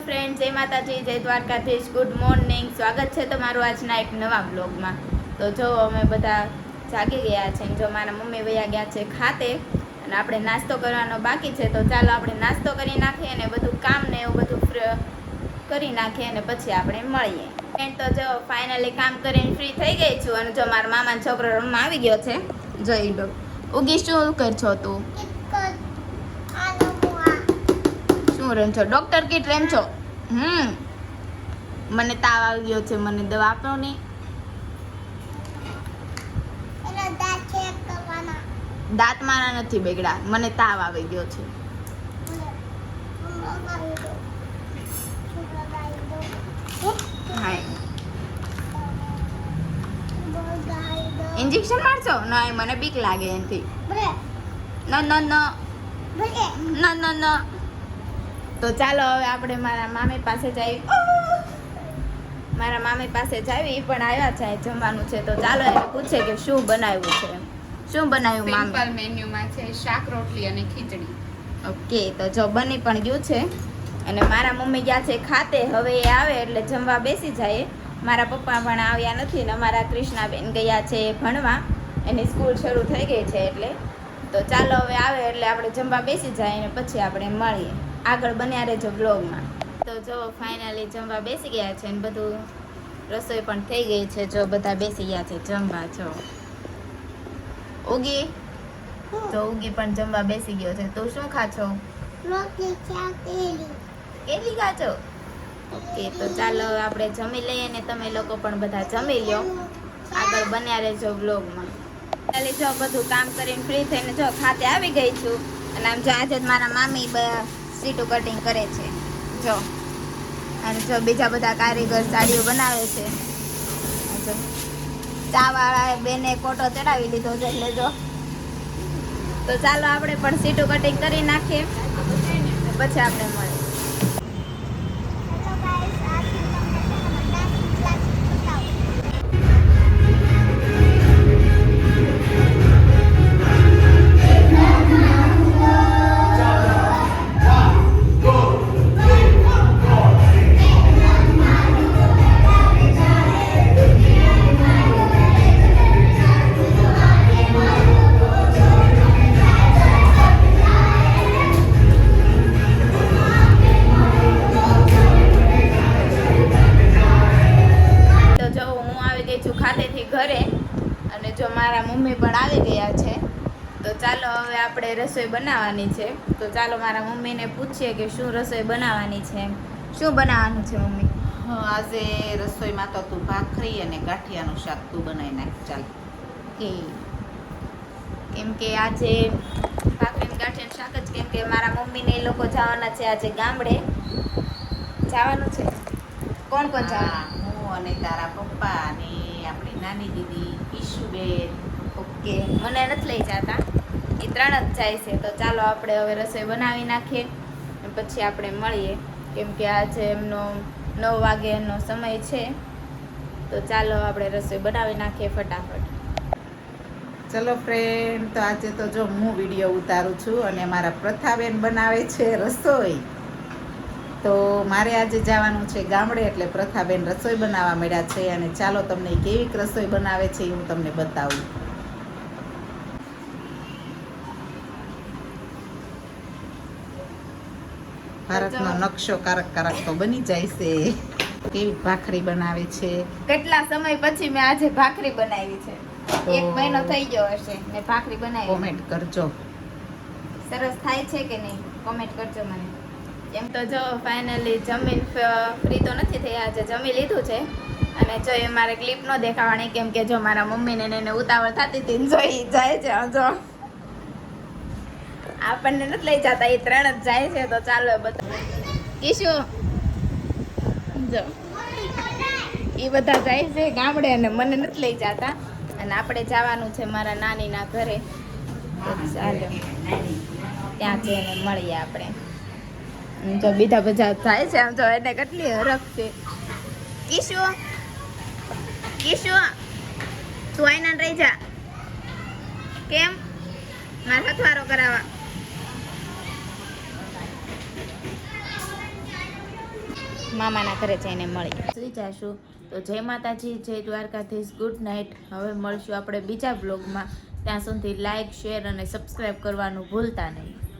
Friend, જય માતાજી, જય દ્વારકાધીશ, ગુડ મોર્નિંગ. સ્વાગત છે તમારું આજના એક નવા બ્લોગમાં. તો જો અમે બધા જાગી ગયા છે. જો મારા મમ્મી વયા ગયા છે ખાતે અને આપણે નાસ્તો કરવાનો બાકી છે. તો ચાલો આપણે નાસ્તો કરી નાખીએ અને બધું કામ ને એવું બધું કરી નાખીએ અને પછી આપણે મળીએ. ફ્રેન્ડ, તો જો ફાઇનલી કામ કરીને ફ્રી થઈ ગઈ છું અને જો મારા મામાનો છોકરો રમવા આવી ગયો છે. જોઈ લો. ઉગી, શું કરશો તું? શું રમ છો? ડોક્ટર કીટ રેમ છો? મને તાવ આવી ગયો છે, મને દવા આપો નહીં. દાંત મારા નથી બગડા, મને તાવ આવી ગયો છે. ઇન્જેક્શન મારશો? નહીં, મને બીક લાગે એનાથી. ન તો ચાલો હવે આપણે મારા મામી પાસે જઈએ. મારા મામી પાસે જાવી, એ પણ આવ્યા છે, જમવાનું છે. તો ચાલો એને પૂછે કે શું બનાવ્યું છે. શું બનાવ્યું મામી? સિમ્પલ મેન્યુમાં છે શાક રોટલી અને ખીચડી. ઓકે, તો જો બની પણ ગયું છે અને મારા મમ્મી ગયા છે ખાતે. હવે એ આવે એટલે જમવા બેસી જાય. મારા પપ્પા પણ આવ્યા નથી ને અમારા કૃષ્ણાબેન ગયા છે ભણવા, એની સ્કૂલ શરૂ થઈ ગઈ છે એટલે. તો ચાલો હવે આવે એટલે આપણે જમવા બેસી જાય અને પછી આપણે મળીએ. આગળ બન્યા રહેજો બ્લોગમાં. તો જો ફાઇનલી જમવા બેસી ગયા છે અને બધું રસોઈ પણ થઈ ગઈ છે. જો બધા બેસી ગયા છે જમવા. જો ઉગી, તો ઉગી પણ જમવા બેસી ગયો છે. તું શું ખાશો? કેટલી ખાશો? ઓકે, તો ચાલો આપણે જમી લઈએ ને તમે લોકો પણ બધા જમી લો. આગળ બન્યા રહેજો બ્લોગમાં. ચાલી જો બધું કામ કરીને ફ્રી થઈને જો ખાતે આવી ગઈ છું અને આમ જો આજે મારા મામી સીટું કટિંગ કરે છે. જો અને જો બીજા બધા કારીગર સાડીઓ બનાવે છે. જો ચાવાળા બેને કોટો ચડાવી લીધો છે એટલે જો. તો ચાલો આપણે પણ સીટું કટિંગ કરી નાખીએ પછી આપણે મળીએ. ઘરે અને જો મારા મમ્મી પણ આવી ગયા છે. તો ચાલો હવે આપણે રસોઈ બનાવવાની છે. તો ચાલો મારા મમ્મીને પૂછીએ કે શું રસોઈ બનાવવાની છે. શું બનાવવાનું છે મમ્મી? આજે રસોઈમાં તો તું ભાખરી અને ગાંઠિયાનું શાક તું બનાવી નાખ. ચાલ. કેમ કે આજે ભાખરી ગાંઠિયાનું શાક જ, કેમ કે મારા મમ્મીને એ લોકો જવાના છે આજે ગામડે. જવાનું છે. કોણ કોણ જવાનું? હું અને તારા પપ્પા અને આપણી નાની દીદી ઈશુબેન. ઓકે, મને નથી લઈ જતા, એ ત્રણ જ જાય છે. તો ચાલો આપણે હવે રસોઈ બનાવી નાખીએ પછી આપણે મળીએ. કેમ કે આજે એમનો 9 વાગ્યાનો સમય છે. તો ચાલો આપણે રસોઈ બનાવી નાખીએ ફટાફટ. ચલો ફ્રેન્ડ, તો આજે તો જો હું વિડીયો ઉતારું છું અને મારા પ્રથાબેન બનાવે છે રસોઈ. તો મારે આજે જવાનું છે ગામડે એટલે પ્રથાબેન રસોઈ બનાવવા મળ્યા છે અને ચાલો તમને કેવી રસોઈ બનાવે છે એ હું તમને બતાવું. ભારતનો નકશો કારક કારક તો બની જાય છે. કેવી ભાખરી બનાવે છે. કેટલા સમય પછી મેં આજે ભાખરી બનાવી છે. 1 મહિનો થઈ ગયો હશે મેં ભાખરી બનાવી. કોમેન્ટ કરજો સરસ થાય છે કે નહીં, કોમેન્ટ કરજો મને. એમ તો જો ફાઇનલી જમીન ફ્રી તો નથી થયા, આજે જમી લીધું છે અને જો એ મારે ક્લિપ ન દેખાવાની કેમ કે જો મારા મમ્મીને એને ઉતાવળ થતી હતી જોઈ જાય છે. જો આપણને નથી લઈ જતા, એ ત્રણ જ જાય છે. તો ચાલો બધા ઈશુ જો એ બધા જાય છે ગામડે અને મને નથી લઈ જતા અને આપણે જવાનું છે મારા નાનીના ઘરે. તો ચાલો ત્યાં જઈને મળીએ આપણે. જો બીજા બધા થાય છે આમ જો એને કેટલી હરખ છે. ઈશુ ઈશુ તું આઈના રહી જા. કેમ? મારે હથવારો કરાવવા. મામાના ઘરે જઈને મળીએ. સુઈ જાશું. તો જય માતાજી, જય દ્વારકાધીશ, ગુડ નાઇટ. હવે મળશું આપણે બીજા બ્લોગમાં. ત્યાં સુધી લાઇક, શેર અને સબસ્ક્રાઈબ કરવાનું ભૂલતા નહીં.